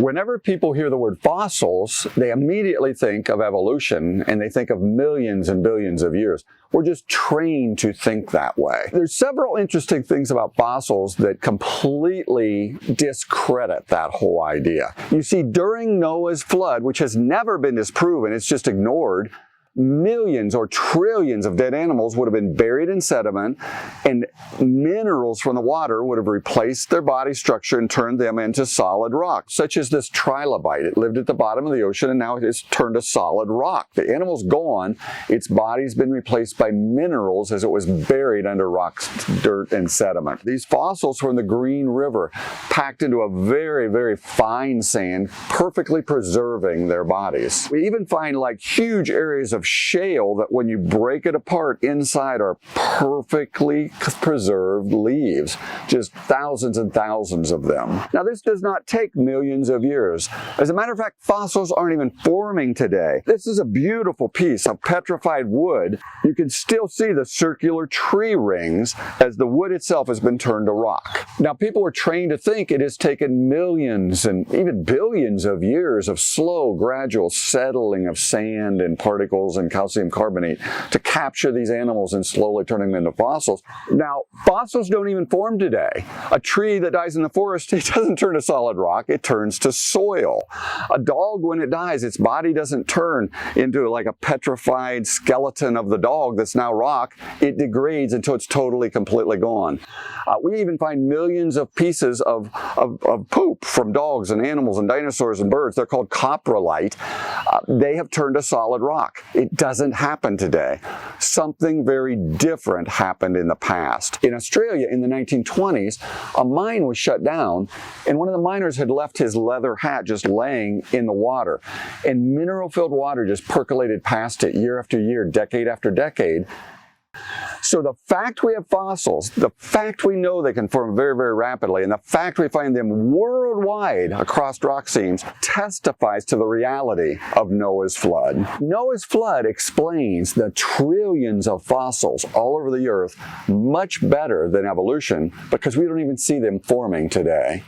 Whenever people hear the word fossils, they immediately think of evolution and they think of millions and billions of years. We're just trained to think that way. There's several interesting things about fossils that completely discredit that whole idea. You see, during Noah's flood, which has never been disproven, it's just ignored, millions or trillions of dead animals would have been buried in sediment, and minerals from the water would have replaced their body structure and turned them into solid rock, such as this trilobite. It lived at the bottom of the ocean and now it's turned to solid rock. The animal's gone, its body's been replaced by minerals as it was buried under rocks, dirt, and sediment. These fossils from the Green River packed into a very, very fine sand, perfectly preserving their bodies. We even find like huge areas of shale that when you break it apart inside are perfectly preserved leaves, just thousands and thousands of them. Now this does not take millions of years. As a matter of fact, fossils aren't even forming today. This is a beautiful piece of petrified wood. You can still see the circular tree rings as the wood itself has been turned to rock. Now people are trained to think it has taken millions and even billions of years of slow, gradual settling of sand and particles and calcium carbonate to capture these animals and slowly turning them into fossils. Now, fossils don't even form today. A tree that dies in the forest, it doesn't turn to solid rock, it turns to soil. A dog, when it dies, its body doesn't turn into like a petrified skeleton of the dog that's now rock. It degrades until it's totally, completely gone. We even find millions of pieces of poop from dogs and animals and dinosaurs and birds. They're called coprolite. They have turned to solid rock. It doesn't happen today. Something very different happened in the past. In Australia in the 1920s, a mine was shut down and one of the miners had left his leather hat just laying in the water, and mineral-filled water just percolated past it year after year, decade after decade. So the fact we have fossils, the fact we know they can form very, very rapidly, and the fact we find them worldwide across rock seams testifies to the reality of Noah's flood. Noah's flood explains the trillions of fossils all over the earth much better than evolution because we don't even see them forming today.